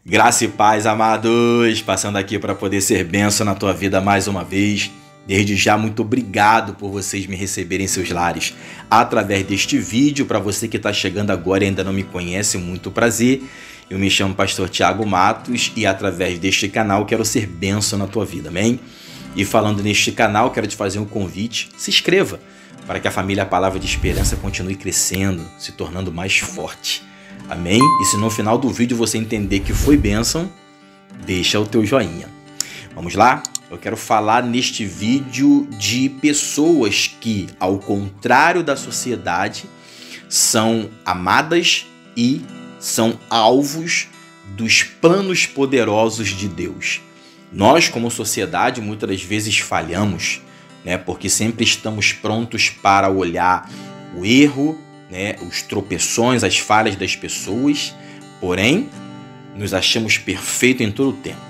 Graça e paz, amados, passando aqui para poder ser bênção na tua vida mais uma vez. Desde já, muito obrigado por vocês me receberem em seus lares através deste vídeo. Para você que está chegando agora e ainda não me conhece, muito prazer. Eu me chamo Pastor Thiago Matos e através deste canal quero ser bênção na tua vida, amém? E falando neste canal, quero te fazer um convite, se inscreva para que a família Palavra de Esperança continue crescendo, se tornando mais forte. Amém? E se no final do vídeo você entender que foi bênção, deixa o teu joinha. Vamos lá? Eu quero falar neste vídeo de pessoas que, ao contrário da sociedade, são amadas e são alvos dos planos poderosos de Deus. Nós, como sociedade, muitas das vezes falhamos, porque sempre estamos prontos para olhar o erro, os tropeções, as falhas das pessoas, porém, nos achamos perfeitos em todo o tempo.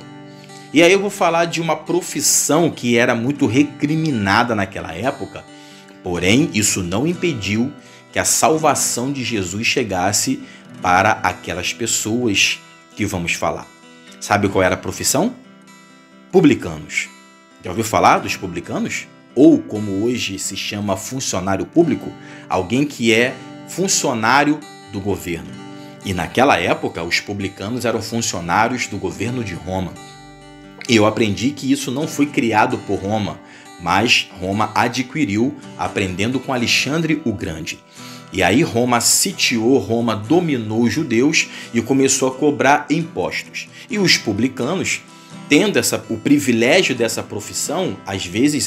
E aí eu vou falar de uma profissão que era muito recriminada naquela época, porém, isso não impediu que a salvação de Jesus chegasse para aquelas pessoas que vamos falar. Sabe qual era a profissão? Publicanos. Já ouviu falar dos publicanos? Ou, como hoje se chama, funcionário público? Alguém que é funcionário do governo. E naquela época, os publicanos eram funcionários do governo de Roma. E eu aprendi que isso não foi criado por Roma, mas Roma adquiriu aprendendo com Alexandre o Grande. E aí Roma sitiou, Roma dominou os judeus e começou a cobrar impostos. E os publicanos, tendo o privilégio dessa profissão, às vezes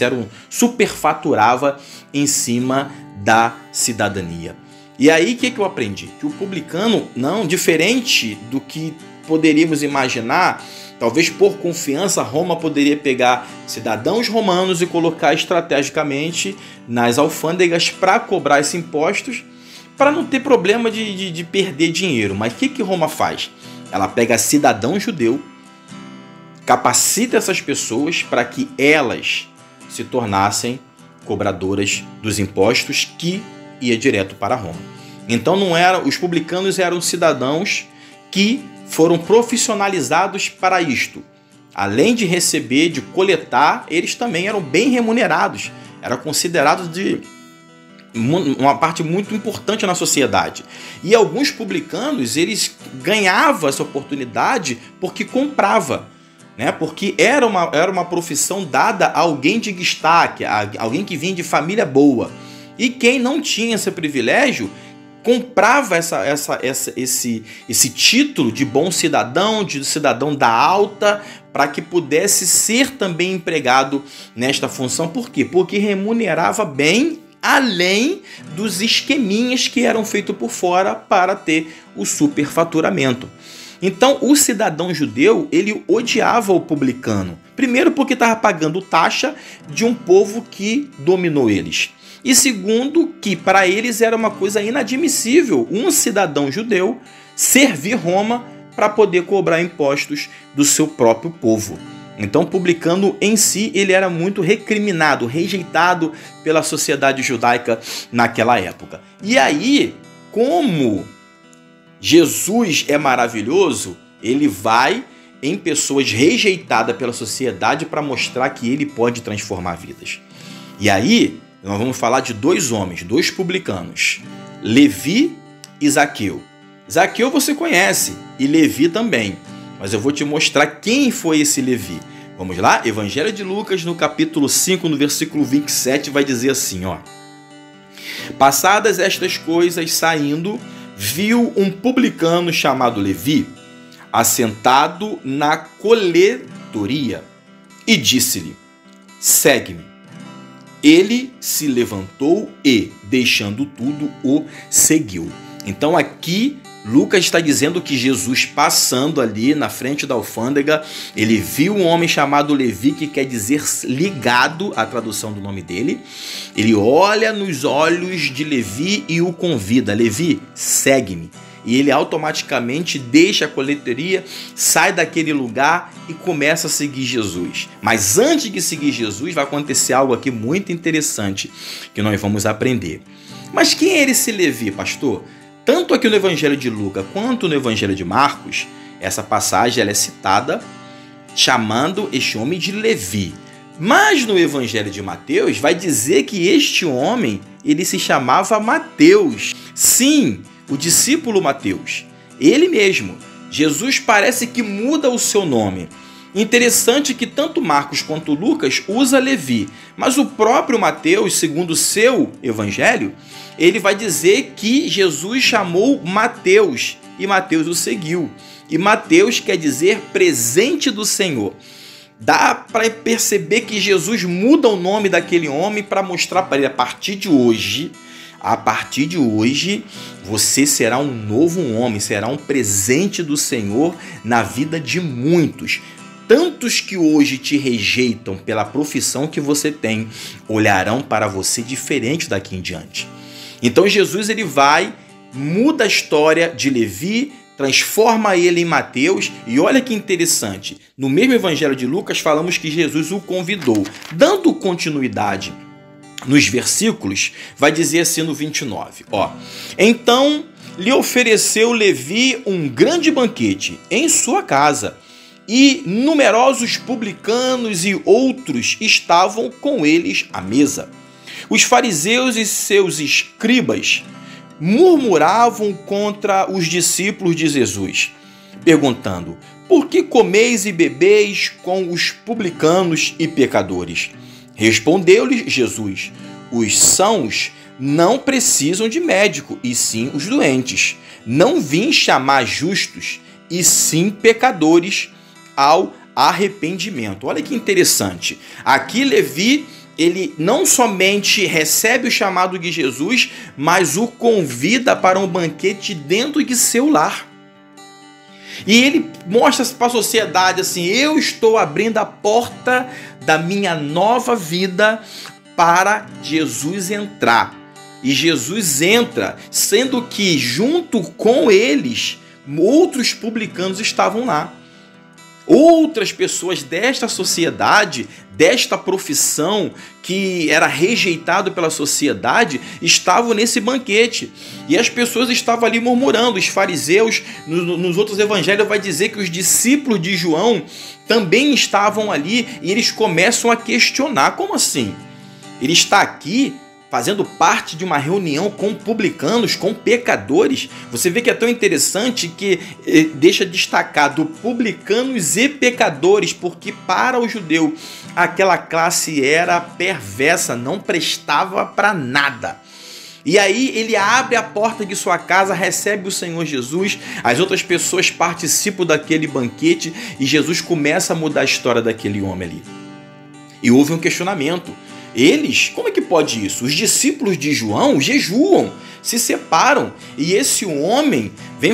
superfaturava em cima da cidadania. E aí o que eu aprendi? Que o publicano, não, diferente do que poderíamos imaginar, talvez por confiança, Roma poderia pegar cidadãos romanos e colocar estrategicamente nas alfândegas para cobrar esses impostos, para não ter problema de perder dinheiro. Mas o que Roma faz? Ela pega cidadão judeu, capacita essas pessoas para que elas se tornassem cobradoras dos impostos que ia direto para Roma. Então os publicanos eram cidadãos que foram profissionalizados para isto. Além de receber, de coletar, eles também eram bem remunerados. Era considerado de uma parte muito importante na sociedade. E alguns publicanos, eles ganhavam essa oportunidade porque comprava, porque era uma profissão dada a alguém de destaque, a alguém que vinha de família boa. E quem não tinha esse privilégio comprava esse título de bom cidadão, de cidadão da alta, para que pudesse ser também empregado nesta função. Por quê? Porque remunerava bem, além dos esqueminhas que eram feitos por fora para ter o superfaturamento. Então, o cidadão judeu, ele odiava o publicano. Primeiro porque estava pagando taxa de um povo que dominou eles. E segundo, que para eles era uma coisa inadmissível um cidadão judeu servir Roma para poder cobrar impostos do seu próprio povo. Então, o publicano em si, ele era muito recriminado, rejeitado pela sociedade judaica naquela época. E aí, como Jesus é maravilhoso, ele vai em pessoas rejeitadas pela sociedade para mostrar que ele pode transformar vidas. E aí, nós vamos falar de dois homens, dois publicanos, Levi e Zaqueu. Zaqueu você conhece e Levi também, mas eu vou te mostrar quem foi esse Levi. Vamos lá? Evangelho de Lucas, no capítulo 5, no versículo 27, vai dizer assim, Passadas estas coisas, saindo, viu um publicano chamado Levi, assentado na coletoria, e disse-lhe, segue-me. Ele se levantou e, deixando tudo, o seguiu. Então aqui Lucas está dizendo que Jesus, passando ali na frente da alfândega, ele viu um homem chamado Levi, que quer dizer ligado, a tradução do nome dele. Ele olha nos olhos de Levi e o convida, Levi, segue-me. E ele automaticamente deixa a coletoria, sai daquele lugar e começa a seguir Jesus. Mas antes de seguir Jesus, vai acontecer algo aqui muito interessante que nós vamos aprender. Mas quem é esse Levi, pastor? Tanto aqui no Evangelho de Lucas quanto no Evangelho de Marcos, Essa passagem ela é citada chamando este homem de Levi. Mas no Evangelho de Mateus vai dizer que este homem, ele se chamava Mateus. Sim, o discípulo Mateus. Ele mesmo. Jesus parece que muda o seu nome. Interessante que tanto Marcos quanto Lucas usa Levi, mas o próprio Mateus, segundo o seu evangelho, ele vai dizer que Jesus chamou Mateus e Mateus o seguiu. E Mateus quer dizer presente do Senhor. Dá para perceber que Jesus muda o nome daquele homem para mostrar para ele, a partir de hoje, você será um novo homem, será um presente do Senhor na vida de muitos. Tantos que hoje te rejeitam pela profissão que você tem, olharão para você diferente daqui em diante. Então Jesus ele muda a história de Levi, transforma ele em Mateus, e olha que interessante, no mesmo evangelho de Lucas falamos que Jesus o convidou. Dando continuidade nos versículos, vai dizer assim no 29, então lhe ofereceu Levi um grande banquete em sua casa, e numerosos publicanos e outros estavam com eles à mesa. Os fariseus e seus escribas murmuravam contra os discípulos de Jesus, perguntando: por que comeis e bebeis com os publicanos e pecadores? Respondeu-lhes Jesus: os sãos não precisam de médico, e sim os doentes. Não vim chamar justos, e sim pecadores ao arrependimento. Olha que interessante. Aqui Levi, ele não somente recebe o chamado de Jesus, mas o convida para um banquete dentro de seu lar. E ele mostra para a sociedade assim: eu estou abrindo a porta da minha nova vida para Jesus entrar. E Jesus entra, sendo que junto com eles, outros publicanos estavam lá. Outras pessoas desta sociedade, desta profissão que era rejeitado pela sociedade, estavam nesse banquete. E as pessoas estavam ali murmurando. Os fariseus, nos outros evangelhos, vai dizer que os discípulos de João também estavam ali, e eles começam a questionar: como assim? Ele está aqui fazendo parte de uma reunião com publicanos, com pecadores. Você vê que é tão interessante que deixa destacado publicanos e pecadores, porque para o judeu aquela classe era perversa, não prestava para nada. E aí ele abre a porta de sua casa, recebe o Senhor Jesus, as outras pessoas participam daquele banquete e Jesus começa a mudar a história daquele homem ali. E houve um questionamento. Eles, como é que pode isso? Os discípulos de João jejuam, se separam, e esse homem vem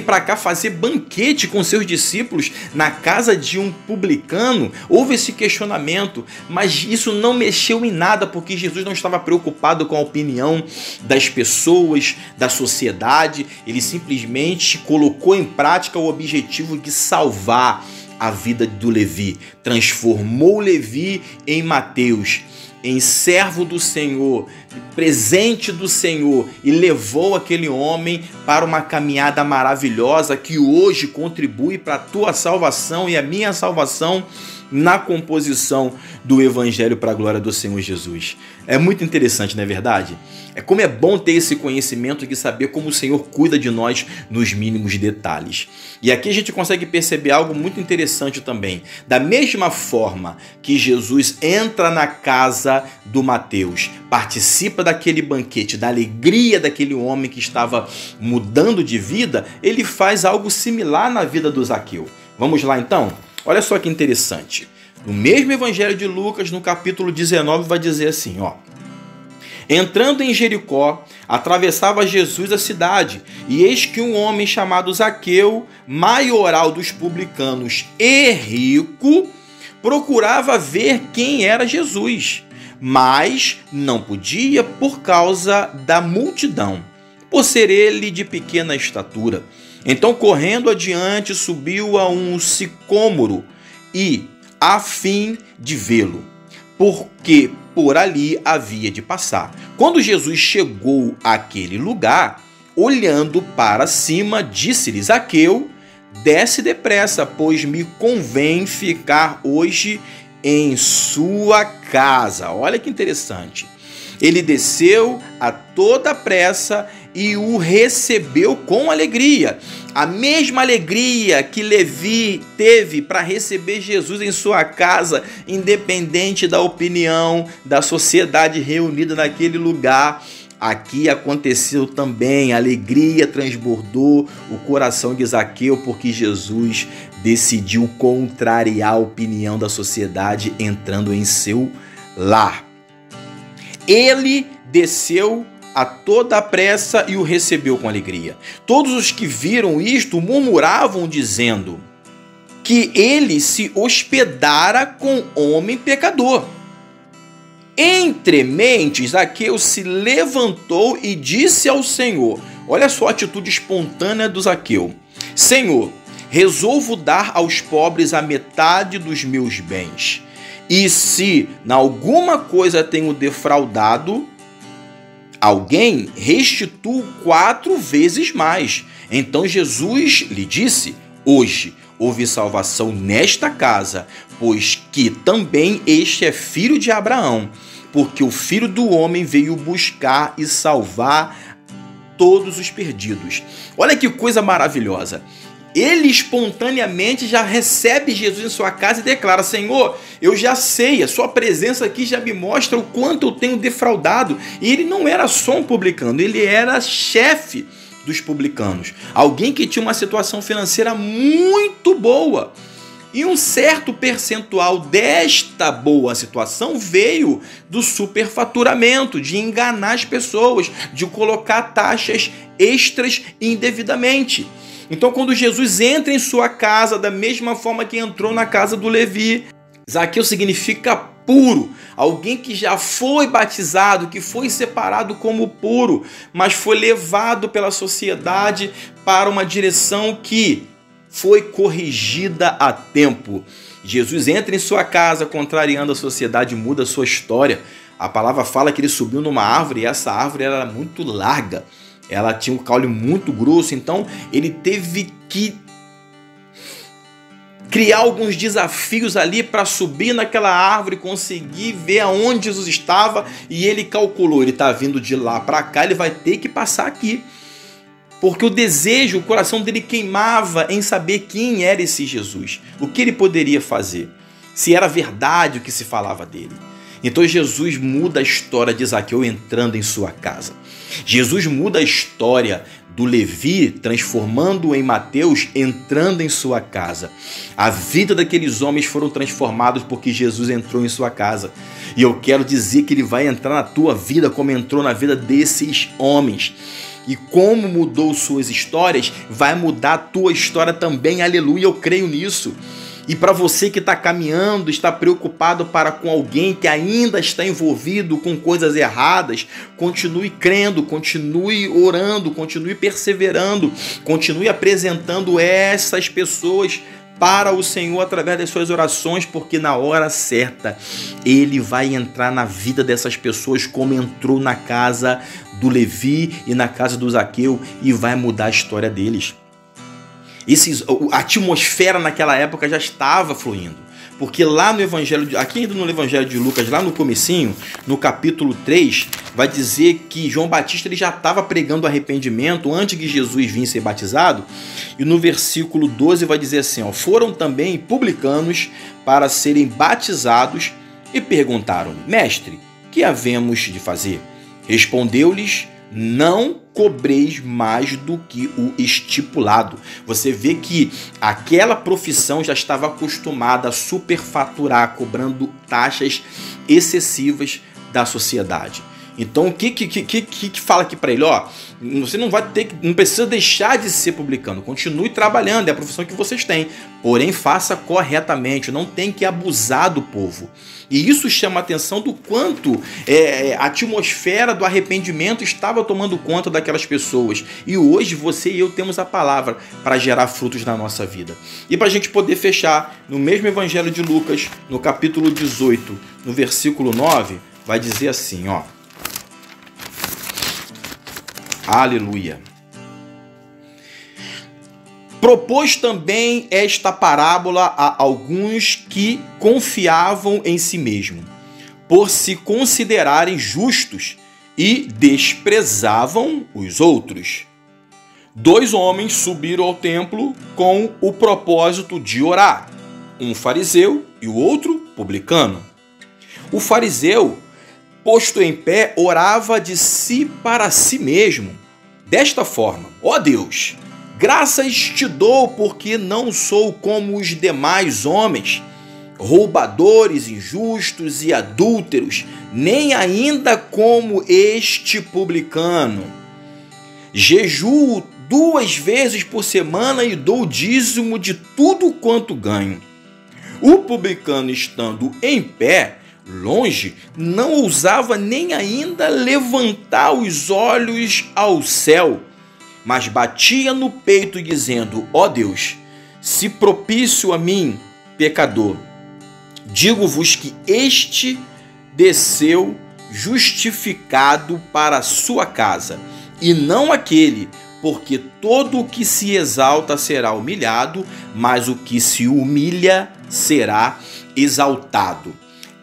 para cá fazer banquete com seus discípulos na casa de um publicano. Houve esse questionamento, mas isso não mexeu em nada, porque Jesus não estava preocupado com a opinião das pessoas, da sociedade. Ele simplesmente colocou em prática o objetivo de salvar a vida do Levi. Transformou Levi em Mateus, em servo do Senhor, presente do Senhor, e levou aquele homem para uma caminhada maravilhosa que hoje contribui para a tua salvação e a minha salvação na composição do Evangelho para a glória do Senhor Jesus. É muito interessante, não é verdade? Como é bom ter esse conhecimento de saber como o Senhor cuida de nós nos mínimos detalhes. E aqui a gente consegue perceber algo muito interessante também. Da mesma forma que Jesus entra na casa do Mateus, participa daquele banquete, da alegria daquele homem que estava mudando de vida, ele faz algo similar na vida do Zaqueu. Vamos lá então? Olha só que interessante. No mesmo Evangelho de Lucas, no capítulo 19, vai dizer assim, entrando em Jericó, atravessava Jesus a cidade, e eis que um homem chamado Zaqueu, maioral dos publicanos e rico, procurava ver quem era Jesus, mas não podia por causa da multidão, por ser ele de pequena estatura. Então, correndo adiante, subiu a um sicômoro e, a fim de vê-lo, porque por ali havia de passar. Quando Jesus chegou àquele lugar, olhando para cima, disse-lhe: Zaqueu, desce depressa, pois me convém ficar hoje em sua casa. Olha que interessante. Ele desceu a toda pressa e o recebeu com alegria. A mesma alegria que Levi teve para receber Jesus em sua casa, independente da opinião da sociedade reunida naquele lugar. Aqui aconteceu também, a alegria transbordou o coração de Zaqueu, porque Jesus decidiu contrariar a opinião da sociedade entrando em seu lar. Ele desceu a toda a pressa e o recebeu com alegria. Todos os que viram isto murmuravam, dizendo que ele se hospedara com homem pecador. Entre mentes, Zaqueu se levantou e disse ao Senhor, olha só a atitude espontânea do Zaqueu: Senhor, resolvo dar aos pobres a metade dos meus bens. E se em alguma coisa tenho defraudado alguém, restituo 4 vezes mais. Então Jesus lhe disse, hoje houve salvação nesta casa, pois que também este é filho de Abraão, porque o Filho do Homem veio buscar e salvar todos os perdidos. Olha que coisa maravilhosa. Ele espontaneamente já recebe Jesus em sua casa e declara, Senhor, eu já sei, a sua presença aqui já me mostra o quanto eu tenho defraudado. E ele não era só um publicano, ele era chefe dos publicanos. Alguém que tinha uma situação financeira muito boa. E um certo percentual desta boa situação veio do superfaturamento, de enganar as pessoas, de colocar taxas extras indevidamente. Então, quando Jesus entra em sua casa, da mesma forma que entrou na casa do Levi, Zaqueu significa puro, alguém que já foi batizado, que foi separado como puro, mas foi levado pela sociedade para uma direção que foi corrigida a tempo. Jesus entra em sua casa, contrariando a sociedade, muda a sua história. A palavra fala que ele subiu numa árvore e essa árvore era muito larga. Ela tinha um caule muito grosso, então ele teve que criar alguns desafios ali para subir naquela árvore, conseguir ver aonde Jesus estava, e ele calculou, ele está vindo de lá para cá, ele vai ter que passar aqui. Porque o desejo, o coração dele queimava em saber quem era esse Jesus, o que ele poderia fazer, se era verdade o que se falava dele. Então Jesus muda a história de Zaqueu entrando em sua casa. Jesus muda a história do Levi, transformando-o em Mateus, entrando em sua casa. A vida daqueles homens foram transformados porque Jesus entrou em sua casa. E eu quero dizer que ele vai entrar na tua vida como entrou na vida desses homens. E como mudou suas histórias, vai mudar a tua história também. Aleluia, eu creio nisso. E para você que está caminhando, está preocupado com alguém que ainda está envolvido com coisas erradas, continue crendo, continue orando, continue perseverando, continue apresentando essas pessoas para o Senhor através das suas orações, porque na hora certa Ele vai entrar na vida dessas pessoas como entrou na casa do Levi e na casa do Zaqueu e vai mudar a história deles. A atmosfera naquela época já estava fluindo, porque lá no Evangelho, aqui ainda no Evangelho de Lucas, lá no comecinho, no capítulo 3, vai dizer que João Batista ele já estava pregando arrependimento antes que Jesus vinha ser batizado, e no versículo 12 vai dizer assim, foram também publicanos para serem batizados e perguntaram-lhe, mestre, que havemos de fazer? Respondeu-lhes, não cobreis mais do que o estipulado. Você vê que aquela profissão já estava acostumada a superfaturar, cobrando taxas excessivas da sociedade. Então, o que fala aqui para ele? Você não precisa deixar de ser publicano. Continue trabalhando, é a profissão que vocês têm. Porém, faça corretamente. Não tem que abusar do povo. E isso chama a atenção do quanto a atmosfera do arrependimento estava tomando conta daquelas pessoas. E hoje você e eu temos a palavra para gerar frutos na nossa vida. E para a gente poder fechar, no mesmo Evangelho de Lucas, no capítulo 18, no versículo 9, vai dizer assim, Aleluia. Propôs também esta parábola a alguns que confiavam em si mesmo, por se considerarem justos e desprezavam os outros. 2 homens subiram ao templo com o propósito de orar, um fariseu e o outro publicano. O fariseu, posto em pé, orava de si para si mesmo, desta forma: ó Deus, graças te dou porque não sou como os demais homens, roubadores, injustos e adúlteros, nem ainda como este publicano. Jejuo 2 vezes por semana e dou o dízimo de tudo quanto ganho. O publicano, estando em pé, longe, não ousava nem ainda levantar os olhos ao céu, mas batia no peito dizendo: ó Deus, se propício a mim, pecador, digo-vos que este desceu justificado para a sua casa, e não aquele, porque todo o que se exalta será humilhado, mas o que se humilha será exaltado.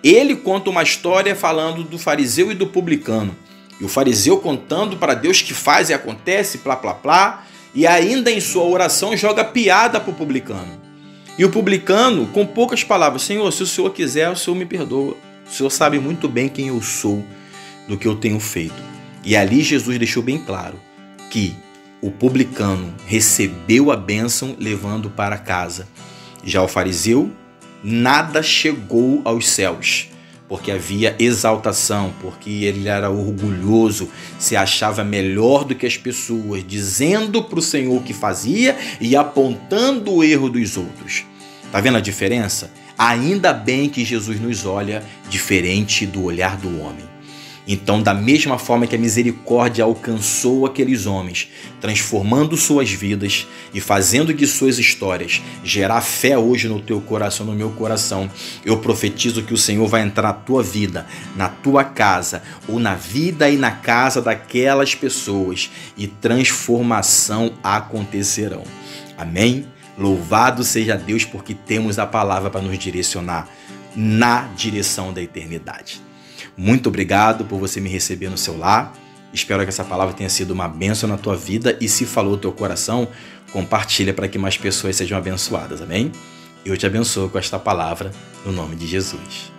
Ele conta uma história falando do fariseu e do publicano. E o fariseu contando para Deus que faz e acontece, plá, plá, plá, e ainda em sua oração joga piada para o publicano. E o publicano, com poucas palavras: Senhor, se o Senhor quiser, o Senhor me perdoa. O Senhor sabe muito bem quem eu sou, do que eu tenho feito. E ali Jesus deixou bem claro que o publicano recebeu a bênção levando para casa. Já o fariseu, nada chegou aos céus, porque havia exaltação, porque ele era orgulhoso, se achava melhor do que as pessoas, dizendo para o Senhor o que fazia e apontando o erro dos outros. Tá vendo a diferença? Ainda bem que Jesus nos olha diferente do olhar do homem. Então, da mesma forma que a misericórdia alcançou aqueles homens, transformando suas vidas e fazendo de suas histórias gerar fé hoje no teu coração, no meu coração, eu profetizo que o Senhor vai entrar na tua vida, na tua casa, ou na vida e na casa daquelas pessoas, e transformação acontecerão. Amém? Louvado seja Deus, porque temos a palavra para nos direcionar na direção da eternidade. Muito obrigado por você me receber no seu lar. Espero que essa palavra tenha sido uma bênção na tua vida, e se falou o teu coração, compartilha para que mais pessoas sejam abençoadas. Amém? Eu te abençoo com esta palavra no nome de Jesus.